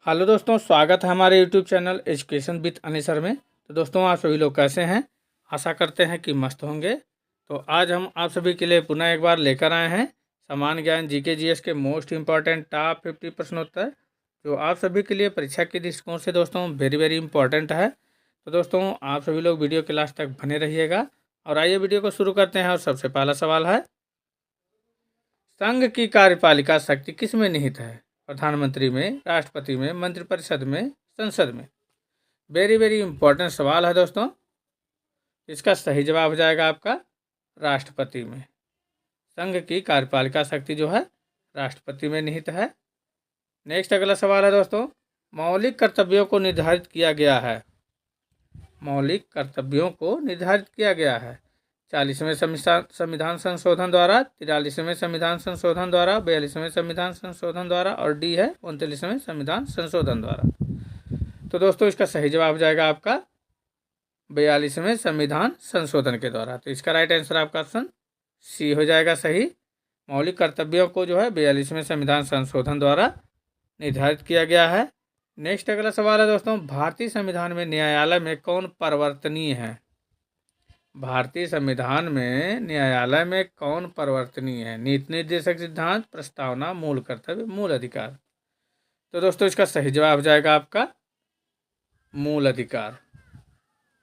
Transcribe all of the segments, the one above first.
Hello दोस्तों, स्वागत है हमारे यूट्यूब चैनल एजुकेशन विद अनी सर में। तो दोस्तों, आप सभी लोग कैसे हैं? आशा करते हैं कि मस्त होंगे। तो आज हम आप सभी के लिए पुनः एक बार लेकर आए हैं सामान्य ज्ञान जीके जीएस के मोस्ट इंपॉर्टेंट टॉप 50 प्रश्नोत्तर, जो आप सभी के लिए परीक्षा के दृष्टिकोण से दोस्तों वेरी वेरी इंपॉर्टेंट है। तो दोस्तों, आप सभी लोग वीडियो के लास्ट तक बने रहिएगा। और आइए वीडियो को शुरू करते हैं। और सबसे पहला सवाल है, संघ की कार्यपालिका शक्ति किस में निहित है? प्रधानमंत्री में, राष्ट्रपति में, मंत्रिपरिषद में, संसद में? वेरी वेरी इंपॉर्टेंट सवाल है दोस्तों। इसका सही जवाब हो जाएगा आपका राष्ट्रपति में। संघ की कार्यपालिका शक्ति जो है राष्ट्रपति में निहित है। नेक्स्ट अगला सवाल है दोस्तों, मौलिक कर्तव्यों को निर्धारित किया गया है। मौलिक कर्तव्यों को निर्धारित किया गया है 40वें संविधान संशोधन द्वारा, 43वें संविधान संशोधन द्वारा, 42वें संविधान संशोधन द्वारा और डी है 39वें संविधान संशोधन द्वारा। तो दोस्तों, इसका सही जवाब हो जाएगा आपका 42वें संविधान संशोधन के द्वारा। तो इसका राइट आंसर आपका ऑप्शन सी हो जाएगा सही। मौलिक कर्तव्यों को जो है 42वें संविधान संशोधन द्वारा निर्धारित किया गया है। नेक्स्ट अगला सवाल है दोस्तों, भारतीय संविधान में न्यायालय में कौन परिवर्तनीय है? भारतीय संविधान में न्यायालय में कौन परिवर्तनीय है? नीति निर्देशक सिद्धांत, प्रस्तावना, मूल कर्तव्य, मूल अधिकार? तो दोस्तों, इसका सही जवाब हो जाएगा आपका मूल अधिकार।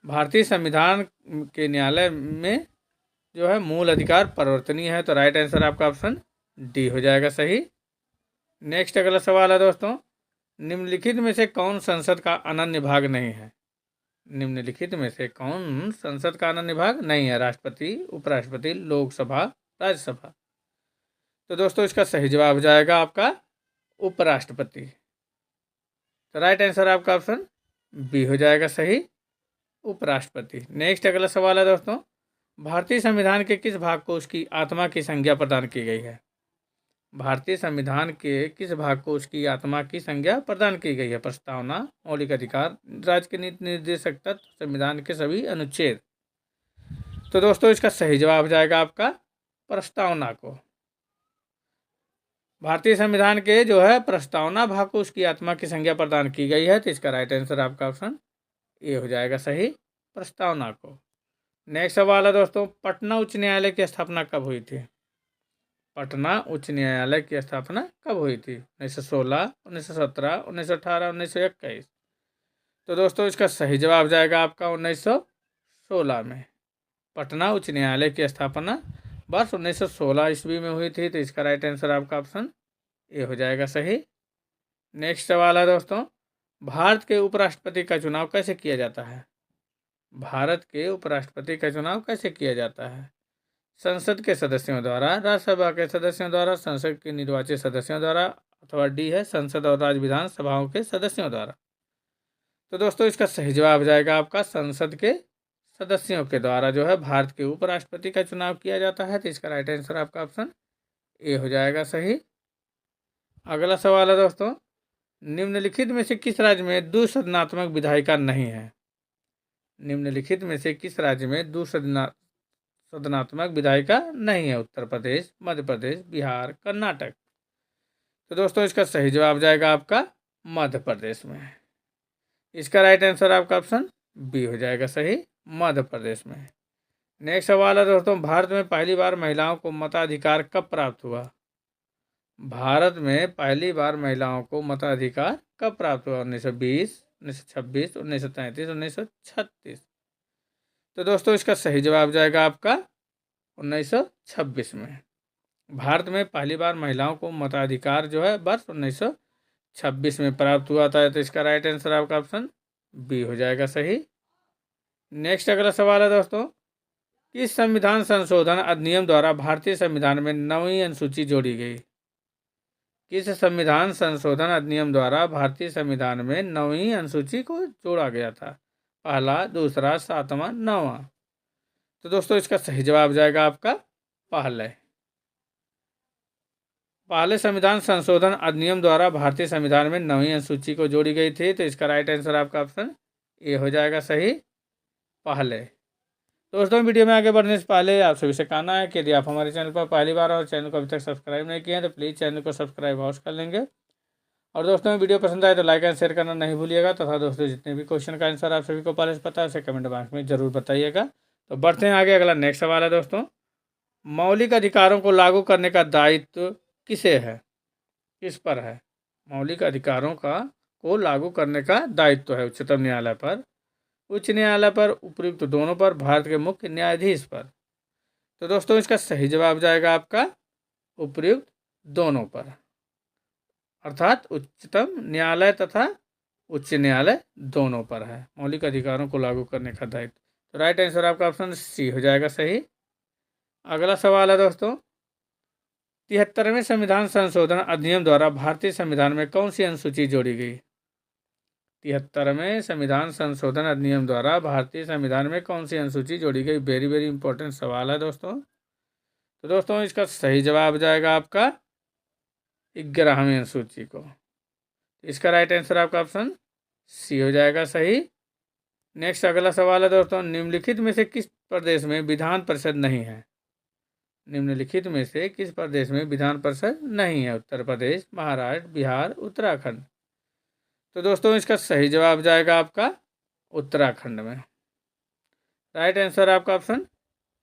भारतीय संविधान के न्यायालय में जो है मूल अधिकार परिवर्तनीय है। तो राइट आंसर आपका ऑप्शन डी हो जाएगा सही। नेक्स्ट अगला सवाल है दोस्तों, निम्नलिखित में से कौन संसद का अनन्य भाग नहीं है? निम्नलिखित में से कौन संसद का अनन्य भाग नहीं है? राष्ट्रपति, उपराष्ट्रपति, लोकसभा, राज्यसभा? तो दोस्तों, इसका सही जवाब हो जाएगा आपका उपराष्ट्रपति। तो राइट आंसर आपका ऑप्शन बी हो जाएगा सही, उपराष्ट्रपति। नेक्स्ट अगला सवाल है दोस्तों, भारतीय संविधान के किस भाग को उसकी आत्मा की संज्ञा प्रदान की गई है? भारतीय संविधान के किस भाग को उसकी आत्मा की संज्ञा प्रदान की गई है? प्रस्तावना, मौलिक अधिकार, राज्य के नीति निर्देशक तत्व, संविधान के सभी अनुच्छेद? तो दोस्तों, इसका सही जवाब हो जाएगा आपका प्रस्तावना को। भारतीय संविधान के जो है प्रस्तावना भाग को उसकी आत्मा की संज्ञा प्रदान की गई है। तो इसका राइट आंसर आपका ऑप्शन ए हो जाएगा सही, प्रस्तावना को। नेक्स्ट सवाल है दोस्तों, पटना उच्च न्यायालय की स्थापना कब हुई थी? पटना उच्च न्यायालय की स्थापना कब हुई थी? 1916, 1917, 1918, 1921? तो दोस्तों, इसका सही जवाब जाएगा आपका 1916 में। पटना उच्च न्यायालय की स्थापना वर्ष 1916 ईस्वी में हुई थी। तो इसका राइट आंसर आपका ऑप्शन ए हो जाएगा सही। नेक्स्ट सवाल है दोस्तों, भारत के उपराष्ट्रपति का चुनाव कैसे किया जाता है? भारत के उपराष्ट्रपति का चुनाव कैसे किया जाता है? संसद के सदस्यों द्वारा, राज्यसभा के सदस्यों द्वारा, संसद के निर्वाचित सदस्यों द्वारा, अथवा डी है संसद और राज्य विधानसभाओं के सदस्यों द्वारा? तो दोस्तों, इसका सही जवाब जाएगा आपका संसद के सदस्यों के द्वारा जो है भारत के उपराष्ट्रपति का चुनाव किया जाता है। तो इसका राइट आंसर आपका ऑप्शन ए हो जाएगा सही। अगला सवाल है दोस्तों, निम्नलिखित में से किस राज्य में द्विसदनात्मक विधायिका नहीं है? निम्नलिखित में से किस राज्य में द्विसदनात्मक विधायिका नहीं है? उत्तर प्रदेश, मध्य प्रदेश, बिहार, कर्नाटक? तो दोस्तों, इसका सही जवाब जाएगा आपका मध्य प्रदेश में। इसका राइट आंसर आपका ऑप्शन बी हो जाएगा सही, मध्य प्रदेश में। नेक्स्ट सवाल है दोस्तों, भारत में पहली बार महिलाओं को मताधिकार कब प्राप्त हुआ? भारत में पहली बार महिलाओं को मताधिकार कब प्राप्त हुआ? 1920, 1926, 1933, 1936? तो दोस्तों, इसका सही जवाब जाएगा आपका 1926 में। भारत में पहली बार महिलाओं को मताधिकार जो है वर्ष 1926 में प्राप्त हुआ था। तो इसका राइट आंसर आपका ऑप्शन बी हो जाएगा सही। नेक्स्ट अगला सवाल है दोस्तों, किस संविधान संशोधन अधिनियम द्वारा भारतीय संविधान में 9वीं अनुसूची जोड़ी गई? किस संविधान संशोधन अधिनियम द्वारा भारतीय संविधान में 9वीं अनुसूची को जोड़ा गया था? पहला, दूसरा, 7वां, 9वां? तो दोस्तों, इसका सही जवाब जाएगा आपका पहले संविधान संशोधन अधिनियम द्वारा भारतीय संविधान में 9वीं अनुसूची को जोड़ी गई थी। तो इसका राइट आंसर आपका ऑप्शन ए हो जाएगा सही, पहले। दोस्तों, वीडियो में आगे बढ़ने से पहले आप सभी से कहना है कि यदि आप हमारे चैनल पर पहली बार और चैनल को अभी तक सब्सक्राइब नहीं किए हैं तो प्लीज़ चैनल को सब्सक्राइब अवश्य कर लेंगे और दोस्तों वीडियो पसंद आए तो लाइक एंड शेयर करना नहीं भूलिएगा तथा दोस्तों जितने भी क्वेश्चन का आंसर आप सभी को पहले से पता है उसे कमेंट बॉक्स में जरूर बताइएगा। तो बढ़ते हैं आगे, अगला नेक्स्ट सवाल है दोस्तों, मौलिक अधिकारों को लागू करने का दायित्व किसे है, किस पर है? मौलिक अधिकारों को लागू करने का दायित्व है उच्चतम न्यायालय पर, उच्च न्यायालय पर, उपयुक्त दोनों पर, भारत के मुख्य न्यायाधीश पर। तो दोस्तों इसका सही जवाब जाएगा आपका उपयुक्त दोनों पर, अर्थात उच्चतम न्यायालय तथा उच्च न्यायालय दोनों पर है मौलिक अधिकारों को लागू करने का दायित्व। तो राइट आंसर आपका ऑप्शन सी हो जाएगा सही। अगला सवाल है दोस्तों, 73वें संविधान संशोधन अधिनियम द्वारा भारतीय संविधान में कौन सी अनुसूची जोड़ी गई? 73वें संविधान संशोधन अधिनियम द्वारा भारतीय संविधान में कौन सी अनुसूची जोड़ी गई? वेरी वेरी इंपॉर्टेंट सवाल है दोस्तों। तो दोस्तों इसका सही जवाब जाएगा आपका 11वीं अनुसूची को। इसका राइट आंसर आपका ऑप्शन सी हो जाएगा सही। नेक्स्ट अगला सवाल है दोस्तों, निम्नलिखित में से किस प्रदेश में विधान परिषद नहीं है? निम्नलिखित में से किस प्रदेश में विधान परिषद नहीं है? उत्तर प्रदेश, महाराष्ट्र, बिहार, उत्तराखंड। तो दोस्तों इसका सही जवाब जाएगा आपका उत्तराखंड में। राइट आंसर आपका ऑप्शन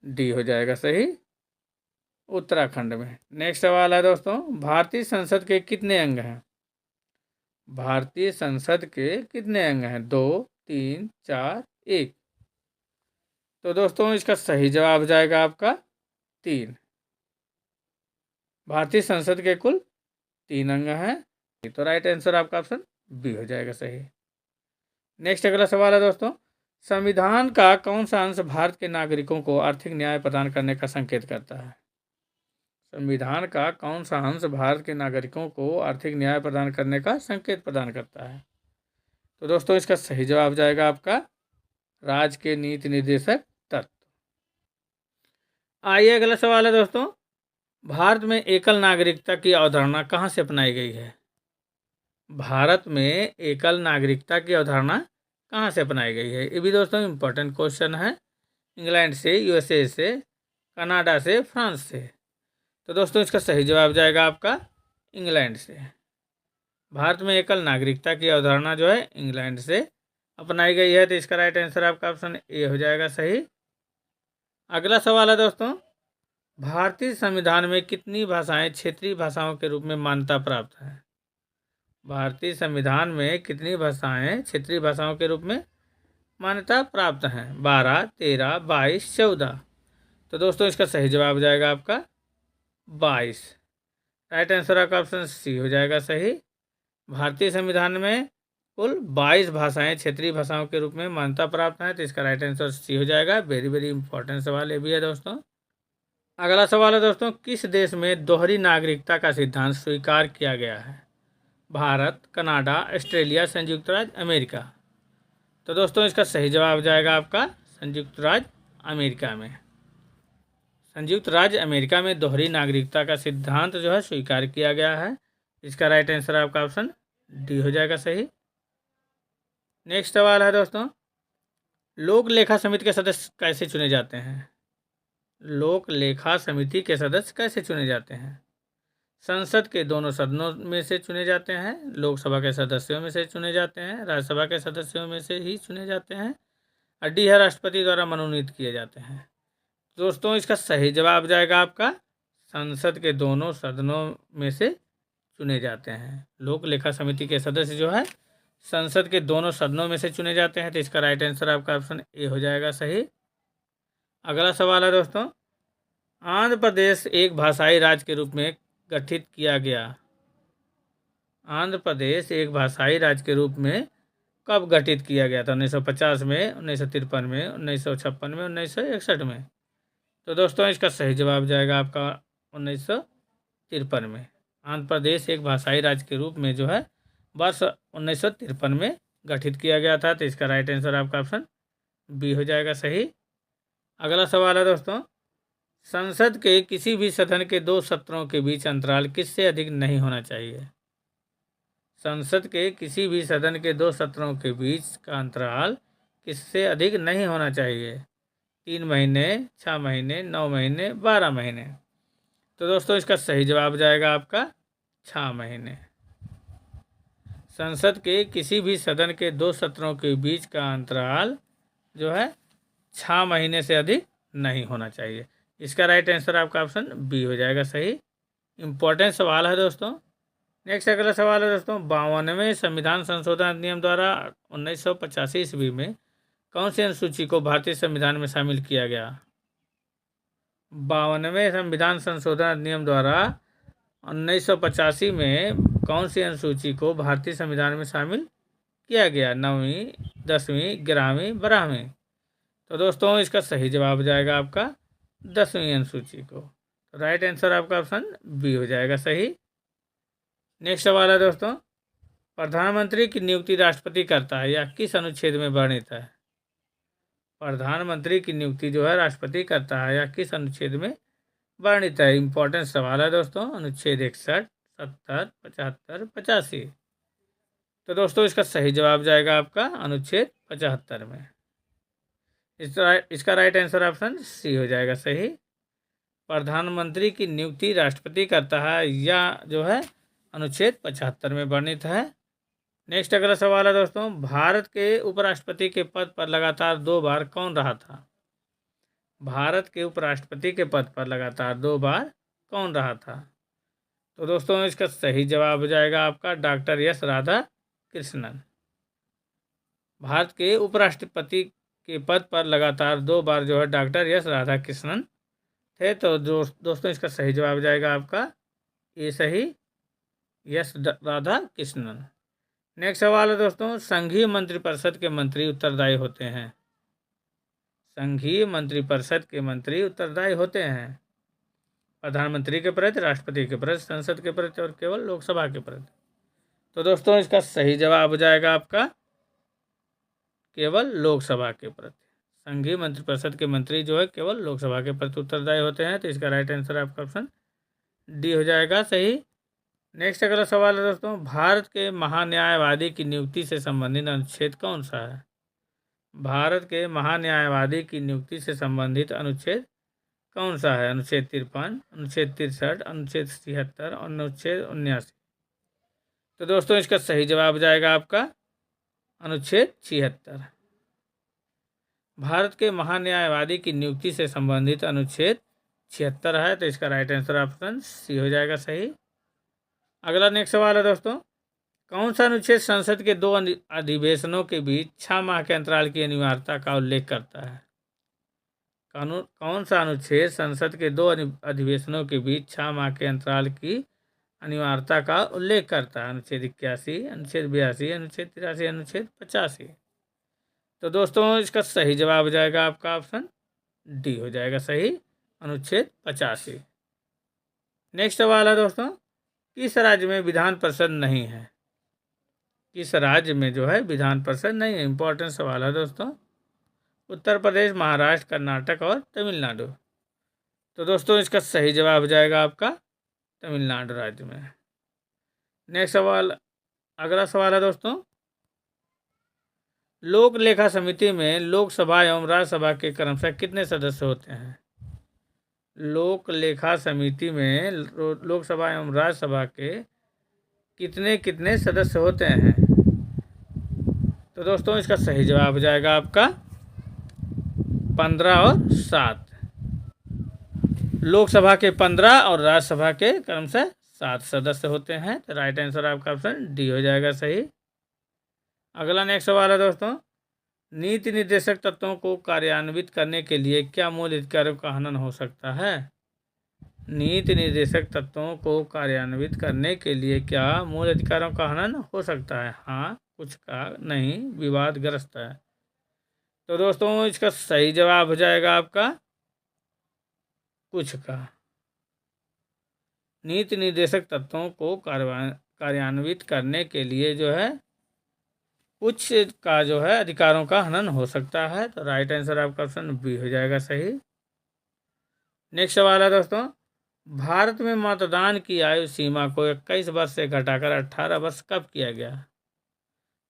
डी हो जाएगा सही, उत्तराखंड में। नेक्स्ट सवाल है दोस्तों, भारतीय संसद के कितने अंग हैं? भारतीय संसद के कितने अंग हैं? 2, 3, 4, 1। तो दोस्तों इसका सही जवाब जाएगा आपका 3। भारतीय संसद के कुल 3 अंग हैं। तो राइट आंसर आपका ऑप्शन बी हो जाएगा सही। नेक्स्ट अगला सवाल है दोस्तों, संविधान का कौन सा अंश भारत के नागरिकों को आर्थिक न्याय प्रदान करने का संकेत करता है? संविधान का कौन सा अंश भारत के नागरिकों को आर्थिक न्याय प्रदान करने का संकेत प्रदान करता है? तो दोस्तों इसका सही जवाब जाएगा आपका राज्य के नीति निर्देशक तत्व। आइए अगला सवाल है दोस्तों, भारत में एकल नागरिकता की अवधारणा कहाँ से अपनाई गई है? भारत में एकल नागरिकता की अवधारणा कहाँ से अपनाई गई है? ये भी दोस्तों इम्पोर्टेंट क्वेश्चन है। इंग्लैंड से, यूएसए से, कनाडा से, फ्रांस से। तो दोस्तों इसका सही जवाब जाएगा आपका इंग्लैंड से। भारत में एकल नागरिकता की अवधारणा जो है इंग्लैंड से अपनाई गई है। तो इसका राइट आंसर आपका ऑप्शन ए हो जाएगा सही। अगला सवाल है दोस्तों, भारतीय संविधान में कितनी भाषाएं क्षेत्रीय भाषाओं के रूप में मान्यता प्राप्त है? भारतीय संविधान में कितनी भाषाएं क्षेत्रीय भाषाओं के रूप में मान्यता प्राप्त हैं? 12, 13, 22, 14। तो दोस्तों इसका सही जवाब जाएगा आपका 22। राइट आंसर आपका ऑप्शन सी हो जाएगा सही। भारतीय संविधान में कुल 22 भाषाएं क्षेत्रीय भाषाओं के रूप में मान्यता प्राप्त हैं। तो इसका राइट आंसर सी हो जाएगा। वेरी वेरी इंपॉर्टेंट सवाल ये भी है दोस्तों। अगला सवाल है दोस्तों, किस देश में दोहरी नागरिकता का सिद्धांत स्वीकार किया गया है? भारत, कनाडा, ऑस्ट्रेलिया, संयुक्त राज्य अमेरिका। तो दोस्तों इसका सही जवाब जाएगा आपका संयुक्त राज्य अमेरिका में। संयुक्त राज्य अमेरिका में दोहरी नागरिकता का सिद्धांत जो है स्वीकार किया गया है। इसका राइट आंसर आपका ऑप्शन डी हो जाएगा सही। नेक्स्ट सवाल है दोस्तों, लोक लेखा समिति के सदस्य कैसे चुने जाते हैं? लोक लेखा समिति के सदस्य कैसे चुने जाते हैं? संसद के दोनों सदनों में से चुने जाते हैं, लोकसभा के सदस्यों में से चुने जाते हैं, राज्यसभा के सदस्यों में से ही चुने जाते हैं, और डी है राष्ट्रपति द्वारा मनोनीत किए जाते हैं। दोस्तों इसका सही जवाब जाएगा आपका संसद के दोनों सदनों में से चुने जाते हैं। लोक लेखा समिति के सदस्य जो है संसद के दोनों सदनों में से चुने जाते हैं। तो इसका राइट आंसर आपका ऑप्शन ए हो जाएगा सही। अगला सवाल है दोस्तों, आंध्र प्रदेश एक भाषाई राज्य के रूप में गठित किया गया। आंध्र प्रदेश एक भाषाई राज्य के रूप में कब गठित किया गया था? 1950 में, 1953 में, 1956 में, 1961 में। तो दोस्तों इसका सही जवाब जाएगा आपका 1953 में। आंध्र प्रदेश एक भाषाई राज्य के रूप में जो है वर्ष 1953 में गठित किया गया था। तो इसका राइट आंसर आपका ऑप्शन बी हो जाएगा सही। अगला सवाल है दोस्तों, संसद के किसी भी सदन के 2 सत्रों के बीच अंतराल किससे अधिक नहीं होना चाहिए? संसद के किसी भी सदन के 2 सत्रों के बीच का अंतराल किससे अधिक नहीं होना चाहिए? 3 महीने, 6 महीने, 9 महीने, 12 महीने। तो दोस्तों इसका सही जवाब जाएगा आपका 6 महीने। संसद के किसी भी सदन के 2 सत्रों के बीच का अंतराल जो है 6 महीने से अधिक नहीं होना चाहिए। इसका राइट आंसर आपका ऑप्शन बी हो जाएगा सही। इम्पोर्टेंट सवाल है दोस्तों। नेक्स्ट अगला सवाल है दोस्तों, 52वें संविधान संशोधन अधिनियम द्वारा 1985 ईस्वी में कौन सी अनुसूची को भारतीय संविधान में शामिल किया गया? 52वें संविधान संशोधन अधिनियम द्वारा 1985 में कौन सी अनुसूची को भारतीय संविधान में शामिल किया गया? 9वीं, 10वीं, 11वीं, 12वीं? तो दोस्तों इसका सही जवाब हो जाएगा आपका 10वीं अनुसूची को। राइट आंसर आपका ऑप्शन बी हो जाएगा सही। नेक्स्ट सवाल है दोस्तों, प्रधानमंत्री की नियुक्ति राष्ट्रपति करता है या किस अनुच्छेद में वर्णित है? प्रधानमंत्री की नियुक्ति जो है राष्ट्रपति करता है या किस अनुच्छेद में वर्णित है? इंपॉर्टेंट सवाल है दोस्तों। अनुच्छेद 61, 70, 75, 85? तो दोस्तों इसका सही जवाब जाएगा आपका अनुच्छेद 75 में। इसका राइट आंसर ऑप्शन सी हो जाएगा सही। प्रधानमंत्री की नियुक्ति राष्ट्रपति करता है या जो है अनुच्छेद 75 में वर्णित है। नेक्स्ट अगला सवाल है दोस्तों, भारत के उपराष्ट्रपति के पद पर लगातार 2 बार कौन रहा था? भारत के उपराष्ट्रपति के पद पर लगातार 2 बार कौन रहा था? तो दोस्तों इसका सही जवाब हो जाएगा आपका डॉक्टर एस राधाकृष्णन। भारत के उपराष्ट्रपति के पद पर लगातार 2 बार जो है डॉक्टर एस राधाकृष्णन थे। तो दोस्तों इसका सही जवाब जाएगा आपका ये सही, एस राधाकृष्णन। नेक्स्ट सवाल है दोस्तों, संघीय मंत्रिपरिषद के मंत्री उत्तरदायी होते हैं? संघीय मंत्रिपरिषद के मंत्री उत्तरदायी होते हैं प्रधानमंत्री के प्रति, राष्ट्रपति के प्रति, संसद के प्रति और केवल लोकसभा के प्रति? तो दोस्तों इसका सही जवाब हो जाएगा आपका केवल लोकसभा के प्रति। संघीय मंत्रिपरिषद के मंत्री जो है केवल लोकसभा के प्रति उत्तरदायी होते हैं। तो इसका राइट आंसर आपका ऑप्शन डी हो जाएगा सही। नेक्स्ट अगला सवाल है दोस्तों, भारत के महान्यायवादी की नियुक्ति से संबंधित अनुच्छेद कौन सा है? भारत के महान्यायवादी की नियुक्ति से संबंधित अनुच्छेद कौन सा है? अनुच्छेद 53, अनुच्छेद 63, अनुच्छेद 76 और अनुच्छेद 79? तो दोस्तों इसका सही जवाब जाएगा आपका अनुच्छेद 76। भारत के महान्यायवादी की नियुक्ति से संबंधित अनुच्छेद 76 है। तो इसका राइट आंसर ऑप्शन सी हो जाएगा सही। अगला नेक्स्ट सवाल है दोस्तों, कौन सा अनुच्छेद संसद के 2 अधिवेशनों के बीच 6 माह के अंतराल की अनिवार्यता का उल्लेख करता है? कौन सा अनुच्छेद संसद के 2 अधिवेशनों के बीच 6 माह के अंतराल की अनिवार्यता का उल्लेख करता है? अनुच्छेद 81, अनुच्छेद 82, अनुच्छेद 83, अनुच्छेद 85? तो दोस्तों इसका सही जवाब हो जाएगा आपका ऑप्शन डी हो जाएगा सही, अनुच्छेद 85। नेक्स्ट सवाल है दोस्तों, किस राज्य में विधान परिषद नहीं है? किस राज्य में जो है विधान परिषद नहीं है? इंपॉर्टेंट सवाल है दोस्तों। उत्तर प्रदेश, महाराष्ट्र, कर्नाटक और तमिलनाडु? तो दोस्तों इसका सही जवाब हो जाएगा आपका तमिलनाडु राज्य में। नेक्स्ट सवाल, अगला सवाल है दोस्तों, लोक लेखा समिति में लोकसभा एवं राज्यसभा के क्रमशः कितने सदस्य होते हैं? लोक लेखा समिति में लोकसभा एवं राज्यसभा के कितने कितने सदस्य होते हैं? तो दोस्तों इसका सही जवाब हो जाएगा आपका 15 और 7। लोकसभा के 15 और राज्यसभा के क्रमशः 7 सदस्य होते हैं। तो राइट आंसर आपका ऑप्शन डी हो जाएगा सही। अगला नेक्स्ट सवाल है दोस्तों, नीति निर्देशक तत्वों को कार्यान्वित करने के लिए क्या मूल अधिकारों का हनन हो सकता है? नीति निर्देशक तत्वों को कार्यान्वित करने के लिए क्या मूल अधिकारों का हनन हो सकता है? हाँ, कुछ का नहीं, विवादग्रस्त है। तो दोस्तों इसका सही जवाब हो जाएगा आपका कुछ का। नीति निर्देशक तत्वों को कार्यान्वित करने के लिए जो है कुछ का जो है अधिकारों का हनन हो सकता है। तो राइट आंसर आपका ऑप्शन बी हो जाएगा सही। नेक्स्ट सवाल है दोस्तों, भारत में मतदान की आयु सीमा को 21 वर्ष से घटाकर 18 वर्ष कब किया गया?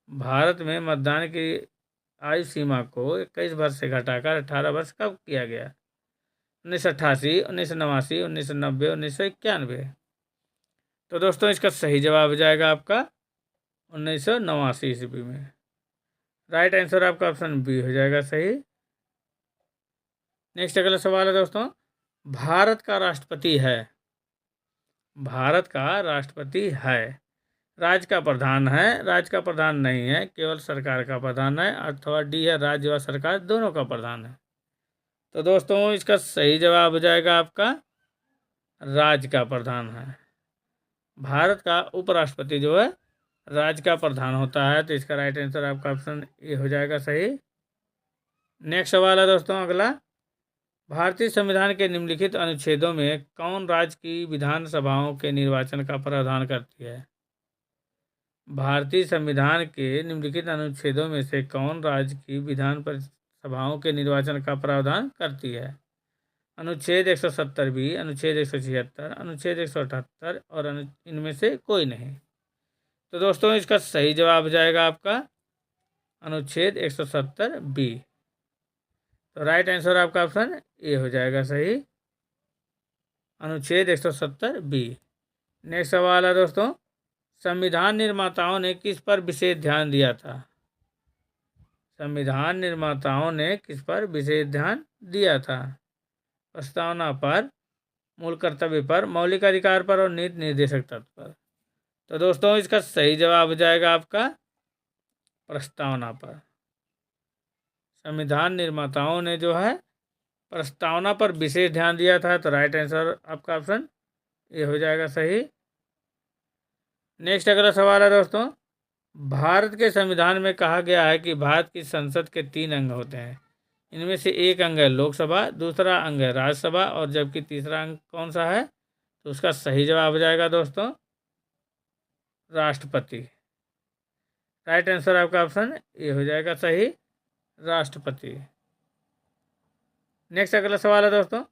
भारत में मतदान की आयु सीमा को 21 वर्ष से घटाकर 18 वर्ष कब किया गया? 1988, 1989, 1990, 1991? तो दोस्तों इसका सही जवाब हो जाएगा आपका 1989 ईस्वी में। राइट आंसर आपका ऑप्शन बी हो जाएगा सही। नेक्स्ट अगला सवाल है दोस्तों, भारत का राष्ट्रपति है, भारत का राष्ट्रपति है, राज्य का प्रधान है, राज्य का प्रधान नहीं है, केवल सरकार का प्रधान है, अथवा डी है राज्य व सरकार दोनों का प्रधान है। तो दोस्तों इसका सही जवाब हो जाएगा आपका राज्य का प्रधान है। भारत का उपराष्ट्रपति जो है राज्य का प्रधान होता है। तो इसका राइट आंसर आपका ऑप्शन ए हो जाएगा सही। नेक्स्ट सवाल है दोस्तों अगला, भारतीय संविधान के निम्नलिखित अनुच्छेदों में कौन राज्य की विधानसभाओं के निर्वाचन का प्रावधान करती है? भारतीय संविधान के निम्नलिखित अनुच्छेदों में से कौन राज्य की विधान सभाओं के निर्वाचन का प्रावधान करती है? अनुच्छेद 170 बी, अनुच्छेद 176, अनुच्छेद 178 और इनमें से कोई नहीं। तो दोस्तों इसका सही जवाब हो जाएगा आपका अनुच्छेद 170 बी। तो राइट आंसर आपका ऑप्शन ए हो जाएगा सही, अनुच्छेद 170 बी। नेक्स्ट सवाल है दोस्तों, संविधान निर्माताओं ने किस पर विशेष ध्यान दिया था? संविधान निर्माताओं ने किस पर विशेष ध्यान दिया था? प्रस्तावना पर, मूल कर्तव्य पर, मौलिक अधिकार पर और नीति निर्देशक तत्व पर। तो दोस्तों इसका सही जवाब हो जाएगा आपका प्रस्तावना पर। संविधान निर्माताओं ने जो है प्रस्तावना पर विशेष ध्यान दिया था। तो राइट आंसर आपका ऑप्शन ए हो जाएगा सही। नेक्स्ट अगला सवाल है दोस्तों, भारत के संविधान में कहा गया है कि भारत की संसद के 3 अंग होते हैं। इनमें से एक अंग है लोकसभा, दूसरा अंग है राज्यसभा और जबकि तीसरा अंग कौन सा है? तो उसका सही जवाब हो जाएगा दोस्तों राष्ट्रपति। राइट आंसर आपका ऑप्शन ए हो जाएगा सही, राष्ट्रपति। नेक्स्ट अगला सवाल है दोस्तों,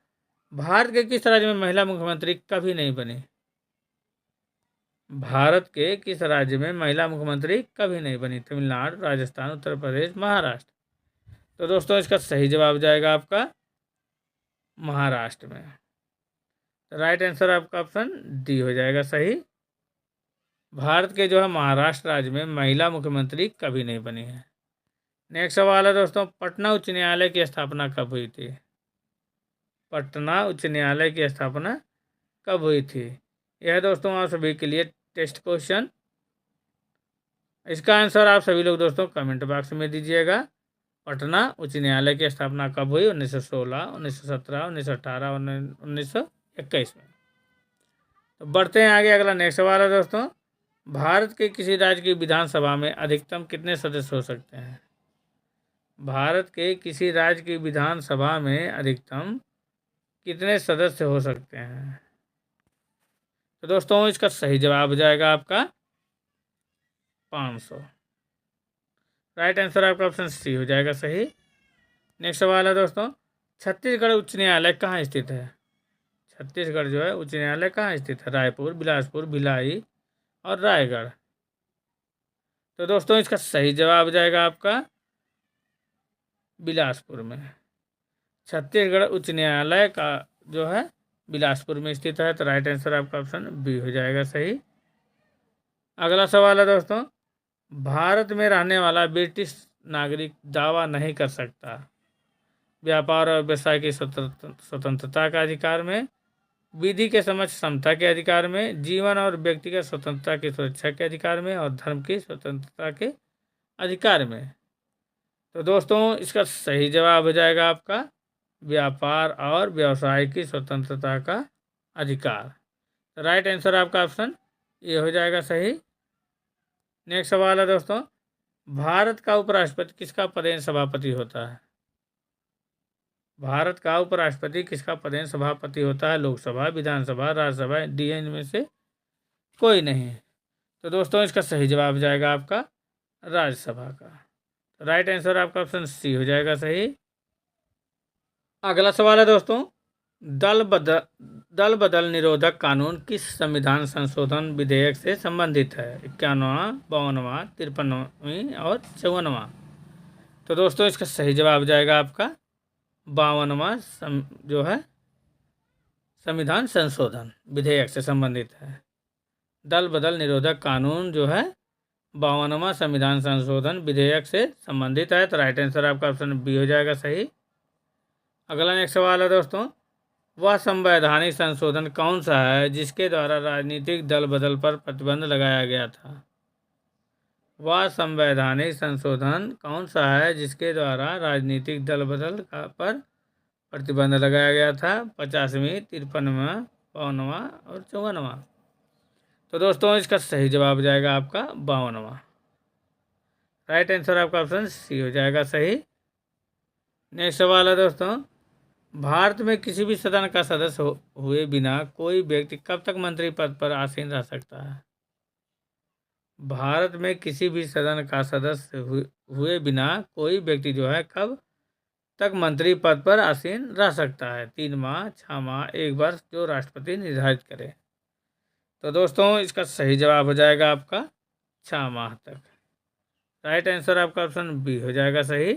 भारत के किस राज्य में महिला मुख्यमंत्री कभी नहीं बनी? भारत के किस राज्य में महिला मुख्यमंत्री कभी नहीं बनी? तमिलनाडु, राजस्थान, उत्तर प्रदेश, महाराष्ट्र। तो दोस्तों इसका सही जवाब जाएगा आपका महाराष्ट्र में। तो राइट आंसर आपका ऑप्शन डी हो जाएगा सही। भारत के जो है महाराष्ट्र राज्य में महिला मुख्यमंत्री कभी नहीं बनी है। नेक्स्ट सवाल है दोस्तों, पटना उच्च न्यायालय की स्थापना कब हुई थी? पटना उच्च न्यायालय की स्थापना कब हुई थी? यह दोस्तों आप सभी के लिए टेस्ट क्वेश्चन। इसका आंसर आप सभी लोग दोस्तों कमेंट बॉक्स में दीजिएगा। पटना उच्च न्यायालय की स्थापना कब हुई? 1916, 1917, 1918, 1921 में। तो बढ़ते हैं आगे। अगला नेक्स्ट सवाल है दोस्तों, भारत के किसी राज्य की विधानसभा में अधिकतम कितने सदस्य हो सकते हैं? भारत के किसी राज्य की विधानसभा में अधिकतम कितने सदस्य हो सकते हैं? तो दोस्तों इसका सही जवाब हो जाएगा आपका 500। राइट आंसर आपका ऑप्शन सी हो जाएगा सही। नेक्स्ट सवाल है दोस्तों, छत्तीसगढ़ उच्च न्यायालय कहाँ स्थित है? छत्तीसगढ़ जो है उच्च न्यायालय कहाँ स्थित है? रायपुर, बिलासपुर, भिलाई और रायगढ़। तो दोस्तों इसका सही जवाब हो जाएगा आपका बिलासपुर में। छत्तीसगढ़ उच्च न्यायालय का जो है बिलासपुर में स्थित है। तो राइट आंसर आपका ऑप्शन बी हो जाएगा सही। अगला सवाल है दोस्तों, भारत में रहने वाला ब्रिटिश नागरिक दावा नहीं कर सकता व्यापार और व्यवसाय की स्वतंत्रता के अधिकार में, विधि के समक्ष समता के अधिकार में, जीवन और व्यक्तिगत स्वतंत्रता की सुरक्षा के अधिकार में और धर्म की स्वतंत्रता के अधिकार में। तो दोस्तों इसका सही जवाब हो जाएगा आपका व्यापार और व्यवसाय की स्वतंत्रता का अधिकार। तो राइट आंसर आपका ऑप्शन ये हो जाएगा सही। नेक्स्ट सवाल है दोस्तों, भारत का उपराष्ट्रपति किसका पदेन सभापति होता है? भारत का उपराष्ट्रपति किसका पदेन सभापति होता है? लोकसभा, विधानसभा, राज्यसभा, डी इनमें से कोई नहीं। तो दोस्तों इसका सही जवाब जाएगा आपका राज्यसभा का। राइट आंसर आपका ऑप्शन सी हो जाएगा सही। अगला सवाल है दोस्तों, दल बदल निरोधक कानून किस संविधान संशोधन विधेयक से संबंधित है? 51वां, 52वां, 53वां और 54वां। तो दोस्तों इसका सही जवाब जाएगा आपका 52वां जो है संविधान संशोधन विधेयक से संबंधित है। दल बदल निरोधक कानून जो है 52वां संविधान संशोधन विधेयक से संबंधित है। तो राइट आंसर आपका ऑप्शन बी हो जाएगा सही। अगला नेक्स्ट सवाल है दोस्तों, वह संवैधानिक संशोधन कौन सा है जिसके द्वारा राजनीतिक दल बदल पर प्रतिबंध लगाया गया था? वह संवैधानिक संशोधन कौन सा है जिसके द्वारा राजनीतिक दल बदल पर प्रतिबंध लगाया गया था? 50वीं, 53वां, 52वां और 54वां। तो दोस्तों इसका सही जवाब जाएगा आपका 52वां। राइट आंसर आपका ऑप्शन सी हो जाएगा सही। नेक्स्ट सवाल है दोस्तों, भारत में किसी भी सदन का सदस्य हुए बिना कोई व्यक्ति कब तक मंत्री पद पर आसीन रह सकता है? भारत में किसी भी सदन का सदस्य हुए बिना कोई व्यक्ति जो है कब तक मंत्री पद पर आसीन रह सकता है? 3 माह, 6 माह, 1 वर्ष, जो राष्ट्रपति निर्धारित करे। तो दोस्तों इसका सही जवाब हो जाएगा आपका 6 माह तक। राइट आंसर आपका ऑप्शन बी हो जाएगा सही।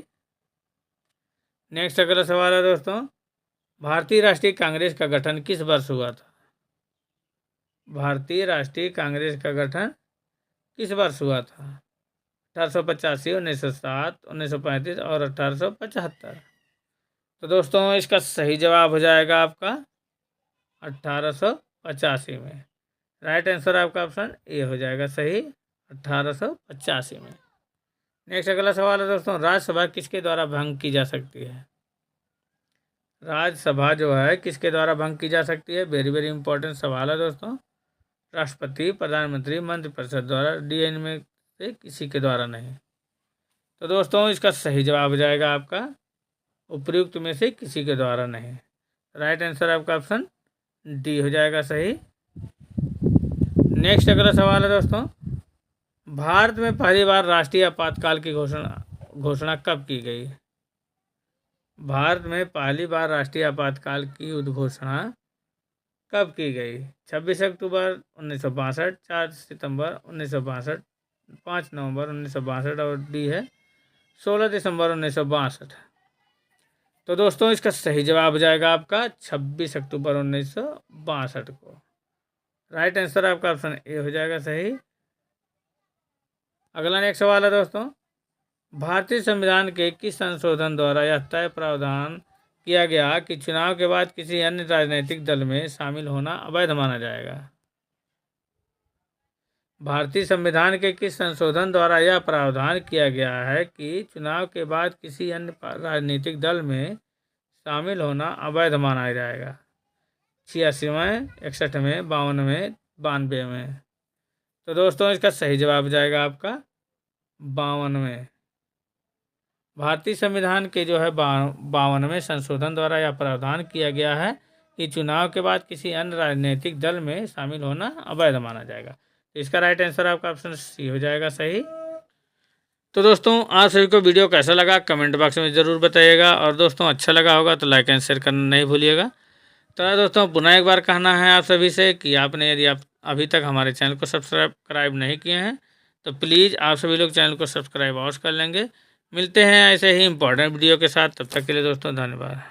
नेक्स्ट अगला सवाल है दोस्तों, भारतीय राष्ट्रीय कांग्रेस का गठन किस वर्ष हुआ था? भारतीय राष्ट्रीय कांग्रेस का गठन किस वर्ष हुआ था? 1885, 1907, 1935 और 1875। तो दोस्तों इसका सही जवाब हो जाएगा आपका 1885 में। राइट आंसर आपका ऑप्शन ए हो जाएगा सही, 1885 में। नेक्स्ट अगला सवाल है दोस्तों, राज्यसभा किसके द्वारा भंग की जा सकती है? राज्यसभा जो है किसके द्वारा भंग की जा सकती है? वेरी वेरी इंपॉर्टेंट सवाल है दोस्तों। राष्ट्रपति, प्रधानमंत्री, मंत्रिपरिषद द्वारा, डीएन में से किसी के द्वारा नहीं। तो दोस्तों इसका सही जवाब हो जाएगा आपका उपयुक्त में से किसी के द्वारा नहीं। राइट आंसर आपका ऑप्शन डी हो जाएगा सही। नेक्स्ट अगला सवाल है दोस्तों, भारत में पहली बार राष्ट्रीय आपातकाल की घोषणा कब की गई? भारत में पहली बार राष्ट्रीय आपातकाल की उद्घोषणा कब की गई? 26 अक्टूबर 1962, 4 सितंबर 1962, 5 नवंबर 1962 और डी है 16 दिसंबर 1962। तो दोस्तों इसका सही जवाब हो जाएगा आपका 26 अक्टूबर 1962 को। राइट आंसर आपका ऑप्शन ए हो जाएगा सही। अगला नेक्स्ट सवाल है दोस्तों, भारतीय संविधान के किस संशोधन द्वारा यह तय प्रावधान किया गया कि चुनाव के बाद किसी अन्य राजनीतिक दल में शामिल होना अवैध माना जाएगा? भारतीय संविधान के किस संशोधन द्वारा यह प्रावधान किया गया है कि चुनाव के बाद किसी अन्य राजनीतिक दल में शामिल होना अवैध माना जाएगा? 86 में, 61 में, 52 में, 92 में। तो दोस्तों इसका सही जवाब जाएगा आपका 52 में। भारतीय संविधान के जो है 52वें संशोधन द्वारा यह प्रावधान किया गया है कि चुनाव के बाद किसी अन्य राजनीतिक दल में शामिल होना अवैध माना जाएगा। तो इसका राइट आंसर आपका ऑप्शन सी हो जाएगा सही। तो दोस्तों आप सभी को वीडियो कैसा लगा कमेंट बॉक्स में ज़रूर बताइएगा, और दोस्तों अच्छा लगा होगा तो लाइक एंड शेयर करना नहीं भूलिएगा। तो दोस्तों पुनः एक बार कहना है आप सभी से कि आपने यदि आप अभी तक हमारे चैनल को सब्सक्राइब नहीं किए हैं तो प्लीज़ आप सभी लोग चैनल को सब्सक्राइब अवश्य कर लेंगे। मिलते हैं ऐसे ही इंपॉर्टेंट वीडियो के साथ, तब तक के लिए दोस्तों धन्यवाद।